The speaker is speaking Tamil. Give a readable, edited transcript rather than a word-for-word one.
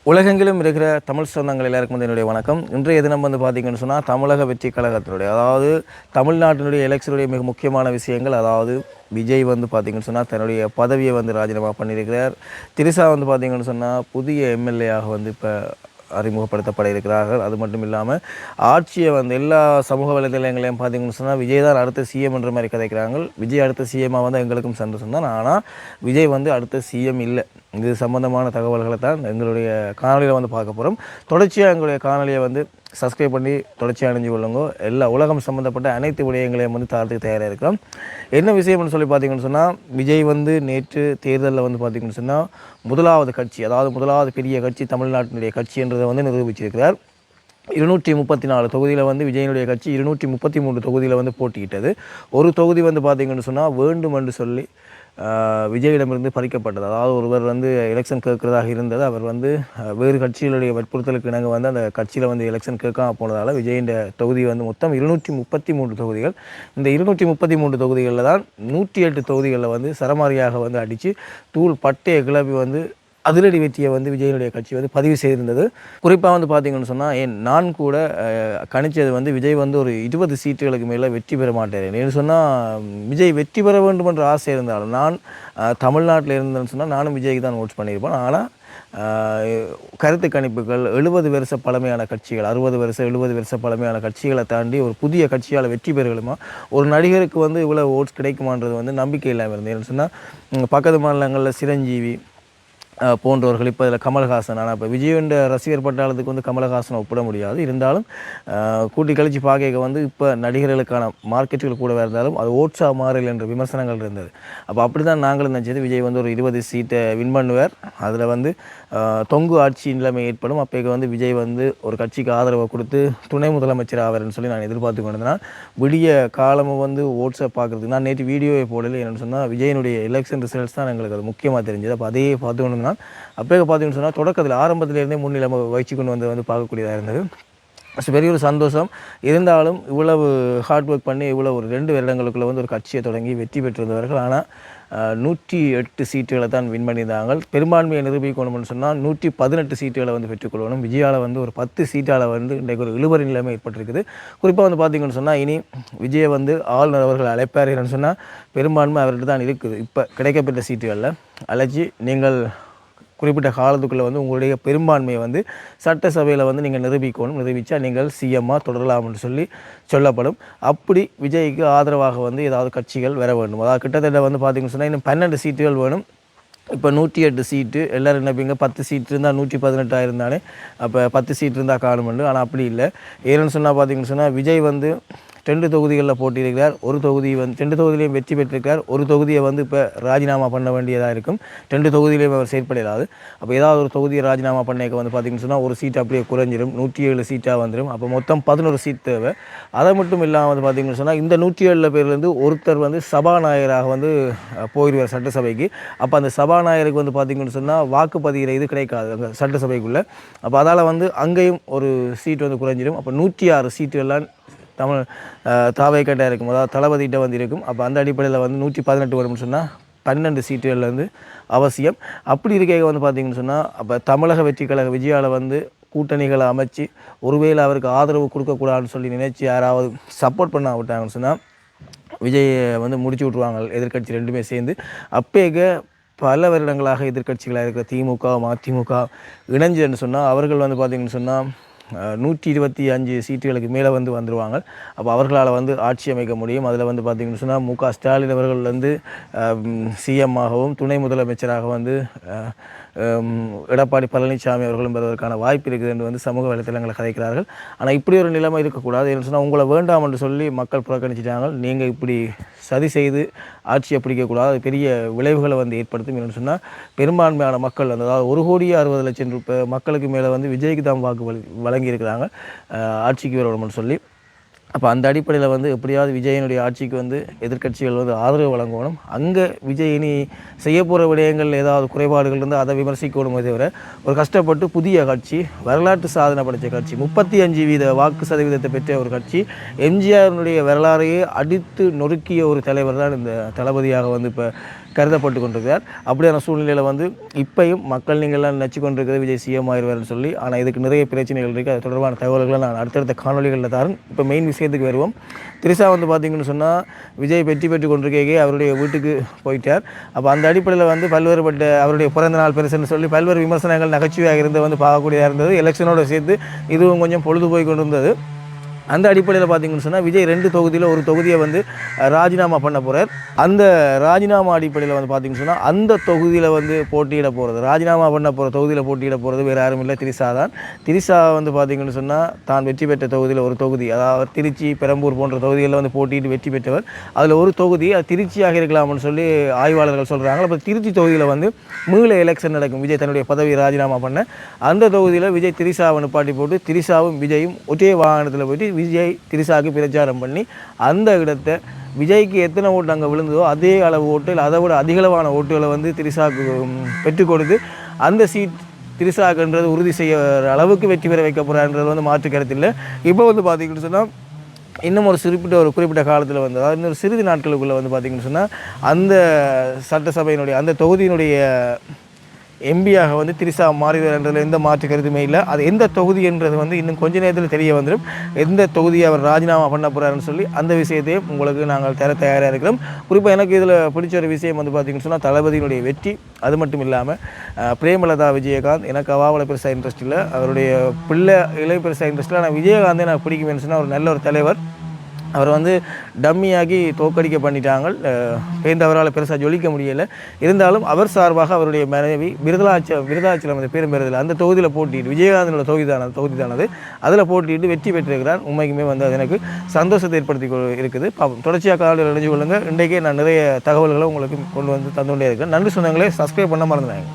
உலகெங்கிலும் இருக்கிற தமிழ் சொந்தங்கள் எல்லாருக்கும் என்னுடைய வணக்கம். இன்றைய தினம் பார்த்தீங்கன்னு சொன்னால் தமிழக வெற்றி கழகத்தினுடைய அதாவது தமிழ்நாட்டினுடைய எலெக்ஷனுடைய மிக முக்கியமான விஷயங்கள். அதாவது விஜய் பார்த்தீங்கன்னு சொன்னால் தன்னுடைய பதவியை ராஜினாமா பண்ணியிருக்கிறார். திரிஷா பார்த்தீங்கன்னு சொன்னால் புதிய எம்எல்ஏயாக இப்போ அறிமுகப்படுத்தப்பட இருக்கிறார்கள். அது மட்டும் இல்லாமல் ஆட்சியை எல்லா சமூக வலைதளங்களையும் பார்த்தீங்கன்னு சொன்னால் விஜய் தான் அடுத்த சிஎம் என்ற மாதிரி கதைக்கிறாங்க. விஜய் அடுத்த சிஎம்மாக எங்களுக்கும் சந்தோஷம் தான். ஆனால் விஜய் அடுத்த சிஎம் இல்லை. இது சம்பந்தமான தகவல்களை தான் எங்களுடைய காணொலியில் பார்க்க போகிறோம். தொடர்ச்சியாக எங்களுடைய காணொலியை சப்ஸ்கிரைப் பண்ணி தொடர்ச்சியாக அணிஞ்சு கொள்ளுங்க. எல்லா உலகம் சம்மந்தப்பட்ட அனைத்து விடயங்களையும் தாரத்துக்கு தயாராக இருக்கிறோம். என்ன விஷயம்னு சொல்லி பார்த்தீங்கன்னு சொன்னால் விஜய் நேற்று தேர்தலில் பார்த்தீங்கன்னு சொன்னால் முதலாவது கட்சி, அதாவது முதலாவது பெரிய கட்சி தமிழ்நாட்டினுடைய கட்சி என்றதை நிரூபிச்சிருக்கிறார். 234 தொகுதியில் விஜயனுடைய கட்சி 233 தொகுதியில் போட்டியிட்டது. ஒரு தொகுதி பார்த்தீங்கன்னு சொன்னால் வேண்டும் என்று சொல்லி விஜயிடமிருந்து பறிக்கப்பட்டது. அதாவது ஒருவர் எலெக்ஷன் கேட்குறதாக இருந்தது. அவர் வேறு கட்சிகளுடைய வற்புறுத்தலுக்கு இணங்க அந்த கட்சியில் எலெக்ஷன் கேட்காம போனதால் விஜயின் தொகுதி மொத்தம் 233 தொகுதிகள். இந்த 233 தொகுதிகளில் தான் 108 தொகுதிகளில் சரமாரியாக அடித்து தூள் பட்டையை கிளப்பி அதிரடி வெற்றியை விஜயனுடைய கட்சி பதிவு செய்திருந்தது. குறிப்பாக பார்த்தீங்கன்னு சொன்னால் நான் கூட கணிச்சது விஜய் ஒரு 20 சீட்டுகளுக்கு மேலே வெற்றி பெற மாட்டேன். ஏன்னு சொன்னால் விஜய் வெற்றி பெற வேண்டும் என்ற ஆசை இருந்தாலும் நான் தமிழ்நாட்டில் இருந்தேன்னு சொன்னால் நானும் விஜய்க்கு தான் ஓட்ஸ் பண்ணியிருப்பேன். ஆனால் கருத்து கணிப்புகள் 70 வருஷ பழமையான கட்சிகள், 60 வருஷம் 70 வருஷ பழமையான கட்சிகளை தாண்டி ஒரு புதிய கட்சியால் வெற்றி பெறுகளுமா ஒரு நடிகருக்கு இவ்வளோ ஓட்ஸ் கிடைக்குமான்றது நம்பிக்கை இல்லாமல் இருந்தது. ஏன்னு சொன்னால் பக்கத்து மாநிலங்களில் சிரஞ்சீவி போன்றவர்கள், இப்போ இதில் கமல்ஹாசன். ஆனால் இப்போ விஜயோட ரசிகர் பட்டாளத்துக்கு கமல்ஹாசனை ஒப்பிட முடியாது. இருந்தாலும் கூட்டி கழித்து பார்க்க இப்போ நடிகர்களுக்கான மார்க்கெட்டுகள் கூட இருந்தாலும் அது ஓட்ஸாக மாறல் என்ற விமர்சனங்கள் இருந்தது. அப்போ அப்படி தான் நாங்களும் நினச்சது விஜய் ஒரு 20 சீட்டை வின் பண்ணுவார். அதில் தொங்கு ஆட்சி நிலைமை ஏற்படும். அப்போ விஜய் ஒரு கட்சிக்கு ஆதரவை கொடுத்து துணை முதலமைச்சர் ஆவார்னு சொல்லி நான் எதிர்பார்த்து கொண்டிருந்தேன். விடிய காலமும் ஓட்ஸை பார்க்குறதுக்கு நான் நேற்று வீடியோவை போடலை. என்னென்னு சொன்னால் விஜயனுடைய எலெக்ஷன் ரிசல்ட்ஸ் தான் எங்களுக்கு அது முக்கியமாக தெரிஞ்சது. அப்போ அதே பார்த்து கொண்டு அப்போ பார்த்தீங்கன்னு சொன்னால் தொடக்கத்தில் ஆரம்பத்திலேருந்தே முன்னிலைமை வச்சு கொண்டு பார்க்கக்கூடியதாக இருந்தது. பெரிய ஒரு சந்தோஷம். இருந்தாலும் இவ்வளவு ஹார்ட் ஒர்க் பண்ணி இவ்வளோ ஒரு 2 வருடங்களுக்குள்ளே ஒரு கட்சியை தொடங்கி வெற்றி பெற்றிருந்தவர்கள். ஆனால் 108 சீட்டுகளை தான் வின் பண்ணியிருந்தாங்க. பெரும்பான்மையை நிரூபிக்கணும்னு சொன்னால் 118 சீட்டுகளை பெற்றுக்கொள்ளணும். விஜயால் ஒரு 10 சீட்டால் இன்றைக்கு ஒரு இழுபறி நிலைமை ஏற்பட்டிருக்குது. குறிப்பாக பார்த்தீங்கன்னு சொன்னால் இனி விஜயை ஆளுநர் அவர்கள் அழைப்பார் என்னன்னு சொன்னால் பெரும்பான்மை அவர்கிட்ட தான் இருக்குது. இப்போ கிடைக்கப்பட்ட சீட்டுகளில் அழைச்சி நீங்கள் குறிப்பிட்ட காலத்துக்குள்ளே உங்களுடைய பெரும்பான்மையை சட்டசபையில் நீங்கள் நிரூபிக்கணும். நிரூபித்தா நீங்கள் சிஎம்மாக தொடரலாம்னு சொல்லப்படும். அப்படி விஜய்க்கு ஆதரவாக ஏதாவது கட்சிகள் வர வேண்டும். அதாவது கிட்டத்தட்ட பார்த்தீங்கன்னு சொன்னால் இன்னும் 12 சீட்டுகள் வேணும். இப்போ 108 சீட்டு எல்லோரும் நினைப்பீங்க 10 சீட்டு இருந்தால் 118 இருந்தாலே அப்போ 10 சீட்டு இருந்தால் காணுமெண்டு. ஆனால் அப்படி இல்லை. ஏன்னு சொன்னால் பார்த்தீங்கன்னு சொன்னால் விஜய் 2 தொகுதிகளில் போட்டியிருக்கிறார். ஒரு தொகுதி 2 தொகுதியிலையும் வெற்றி பெற்றிருக்கார். ஒரு தொகுதியை இப்போ ராஜினாமா பண்ண வேண்டியதாக இருக்கும். 2 தொகுதியிலையும் அவர் செயற்படையாது. அப்போ ஏதாவது ஒரு தொகுதியை ராஜினாமா பண்ணேக்க பார்த்தீங்கன்னு சொன்னால் ஒரு சீட் அப்படியே குறைஞ்சிடும். 107 சீட்டாக வந்துடும். அப்போ மொத்தம் 11 சீட் தேவை. அதை மட்டும் இல்லாமல் பார்த்தீங்கன்னு சொன்னால் இந்த 107 பேர்லேருந்து ஒருத்தர் சபாநாயகராக போயிடுவார் சட்டசபைக்கு. அப்போ அந்த சபாநாயகருக்கு பார்த்தீங்கன்னு சொன்னால் வாக்குப்பதிகிற இது கிடைக்காது அந்த சட்டசபைக்குள்ளே. அப்போ அதால் அங்கேயும் ஒரு சீட் குறைஞ்சிடும். அப்போ 106 சீட்டுகள்லாம் தமிழ் தாவைக்கட்டாக இருக்கும். அதாவது தளபதிகிட்ட இருக்கும். அப்போ அந்த அடிப்படையில் 118 வரும்னு சொன்னால் 12 சீட்டுகள் அவசியம். அப்படி இருக்க பார்த்தீங்கன்னு சொன்னால் அப்போ தமிழக வெற்றி கழக விஜயால் கூட்டணிகளை அமைச்சு ஒருவேளை அவருக்கு ஆதரவு கொடுக்கக்கூடாதுன்னு சொல்லி நினைச்சு யாராவது சப்போர்ட் பண்ண விட்டாங்கன்னு சொன்னால் விஜயை முடிச்சு விட்ருவாங்க எதிர்கட்சி ரெண்டுமே சேர்ந்து. அப்பேக பல வருடங்களாக எதிர்கட்சிகளாக இருக்கிற திமுக மதிமுக இணைஞ்சுன்னு சொன்னால் அவர்கள் பார்த்திங்கன்னு சொன்னால் 125 சீட்டுகளுக்கு மேலே வந்துடுவாங்க. அப்போ அவர்களால் ஆட்சி அமைக்க முடியும். அதில் பார்த்திங்கன்னு சொன்னால் மு.க. ஸ்டாலின் அவர்கள் சிஎம் ஆகவும் துணை முதலமைச்சராக எடப்பாடி பழனிசாமி அவர்களும் பெறுவதற்கான வாய்ப்பு இருக்குது என்று சமூக வலைத்தளங்களை கதைக்கிறார்கள். ஆனால் இப்படி ஒரு நிலைமை இருக்கக்கூடாது. என்று சொன்னால் உங்களை வேண்டாம் என்று சொல்லி மக்கள் புறக்கணிச்சிட்டாங்க. நீங்கள் இப்படி சதி செய்து ஆட்சியை பிடிக்கக்கூடாது. அது பெரிய விளைவுகளை ஏற்படுத்தும். என்று சொன்னால் பெரும்பான்மையான மக்கள் அதாவது 1,60,00,000 மக்களுக்கு மேலே விஜய்க்கு தான் வாக்கு வழங்கியிருக்கிறாங்க ஆட்சிக்கு வரணும்னு சொல்லி. அப்போ அந்த அடிப்படையில் எப்படியாவது விஜயனுடைய ஆட்சிக்கு எதிர்கட்சிகள் ஆதரவு வழங்கணும். அங்கே விஜய் இனி செய்ய போகிற விடயங்கள் ஏதாவது குறைபாடுகள் இருந்தால் அதை விமர்சிக்கணுமே தவிர ஒரு கஷ்டப்பட்டு புதிய கட்சி வரலாற்று சாதனை படைத்த கட்சி 35% வாக்கு சதவீதத்தை பெற்ற ஒரு கட்சி எம்ஜிஆருடைய வரலாறையே அடித்து நொறுக்கிய ஒரு தலைவர் தான் இந்த தளபதியாக இப்போ கருதப்பட்டு கொண்டிருக்கிறார். அப்படியான சூழ்நிலையில் வந்து இப்பையும் மக்கள் நீங்கள்லாம் நினச்சி கொண்டிருக்கிறது விஜய் சிஎம் ஆயிடுவார்னு சொல்லி. ஆனால் இதுக்கு நிறைய பிரச்சனைகள் இருக்குது. அது தொடர்பான தகவல்களை நான் அடுத்தடுத்த காணொலிகளில் தரேன். இப்போ மெயின் விஷயத்துக்கு வருவோம். திரிஷா வந்து பார்த்திங்கன்னு சொன்னால் விஜய் வெற்றி பெற்று கொண்டிருக்கே அவருடைய வீட்டுக்கு போயிட்டார். அப்போ அந்த அடிப்படையில் வந்து பல்வேறுபட்ட அவருடைய பிறந்த நாள் பெருசுன்னு சொல்லி பல்வேறு விமர்சனங்கள் நகைச்சுவையாக இருந்து வந்து பார்க்கக்கூடியதாக இருந்தது. எலெக்ஷனோடு சேர்த்து இதுவும் கொஞ்சம் பொழுது போய் கொண்டிருந்தது. அந்த அடிப்படையில் பார்த்திங்கன்னு சொன்னால் விஜய் 2 தொகுதியில் ஒரு தொகுதியை வந்து ராஜினாமா பண்ண போகிறார். அந்த ராஜினாமா அடிப்படையில் வந்து பார்த்திங்கன்னு சொன்னால் அந்த தொகுதியில் வந்து போட்டியிட போகிறது, ராஜினாமா பண்ண போகிற தொகுதியில் போட்டியிட போகிறது வேறு யாரும் இல்லை, திரிஷா தான். திரிஷா வந்து பார்த்திங்கன்னு சொன்னால் தான் வெற்றி பெற்ற தொகுதியில் ஒரு தொகுதி, அதாவது திருச்சி, பெரம்பூர் போன்ற தொகுதிகளில் வந்து போட்டியிட்டு வெற்றி பெற்றவர். அதில் ஒரு தொகுதி அது திருச்சியாக இருக்கலாம்னு சொல்லி ஆய்வாளர்கள் சொல்கிறாங்க. அப்போ திருச்சி தொகுதியில் வந்து மீள எலெக்ஷன் நடக்கும். விஜய் தன்னுடைய பதவியை ராஜினாமா பண்ண அந்த தொகுதியில் விஜய் திரிஷாவை நிப்பாட்டி போட்டு திரிஷாவும் விஜயும் ஒரே வாகனத்தில் போயிட்டு விஜய் திரிஷாவுக்கு பிரச்சாரம் பண்ணி அந்த இடத்தை விஜய்க்கு எத்தனை ஓட்டு அங்கே விழுந்ததோ அதே அளவு ஓட்டு இல்லை அதை விட அதிகளவான ஓட்டுகளை வந்து திரிஷாவுக்கு பெற்றுக் கொடுத்து அந்த சீட் திரிஷாக்குன்றது உறுதி செய்ய அளவுக்கு வெற்றி பெற வைக்க போகிறான்றது வந்து மாற்று கருத்தில். இப்போ வந்து பார்த்திங்கன்னு சொன்னால் இன்னும் ஒரு குறிப்பிட்ட காலத்தில் வந்து அதாவது இன்னொரு சிறிது நாட்களுக்குள்ளே வந்து பார்த்திங்கன்னு சொன்னால் அந்த சட்டசபையினுடைய அந்த தொகுதியினுடைய எம்பியாக வந்து திரிஷா மாறிடுறதுல எந்த மாற்று கருத்துமே இல்லை. அது எந்த தொகுதி என்றது வந்து இன்னும் கொஞ்ச நேரத்தில் தெரிய வந்துடும். எந்த தொகுதியை அவர் ராஜினாமா பண்ண போகிறாருன்னு சொல்லி அந்த விஷயத்தையும் உங்களுக்கு நாங்கள் தர தயாராக இருக்கிறோம். குறிப்பாக எனக்கு இதில் பிடிச்ச ஒரு விஷயம் வந்து பார்த்திங்கன்னு சொன்னால் தளபதியினுடைய வெற்றி. அது மட்டும் இல்லாமல் பிரேமலதா விஜயகாந்த் எனக்கு அவாவில் பெருசாக இன்ட்ரெஸ்ட் இல்லை, அவருடைய பிள்ளை இளைய பெருசாக இன்ட்ரெஸ்ட் இல்லை. ஆனால் விஜயகாந்தே எனக்கு பிடிக்கும்னு சொன்னால் ஒரு நல்ல ஒரு தலைவர். அவர் வந்து டம்மியாகி தோக்கடிக்க பண்ணிட்டாங்க. பேருந்து அவரால் பெருசாக ஜொலிக்க முடியலை. இருந்தாலும் அவர் சார்பாக அவருடைய மனைவி விருதாச்சலம் அந்த பேரும் பெறுதில்லை அந்த தொகுதியில் போட்டிட்டு விஜயகாந்தனோட தொகுதிதானது அதில் போட்டிட்டு வெற்றி பெற்றிருக்கிறார். உண்மைக்குமே வந்து அது எனக்கு சந்தோஷத்தை ஏற்படுத்தி இருக்குது. தொடர்ச்சியாக காலையில் அடைஞ்சு கொள்ளுங்கள். இன்றைக்கே நான் நிறைய தகவல்களை உங்களுக்கு கொண்டு வந்து தந்துகொண்டே இருக்கேன். நன்றி சொந்தங்களே, சப்ஸ்கிரைப் பண்ண மறந்துடாங்க.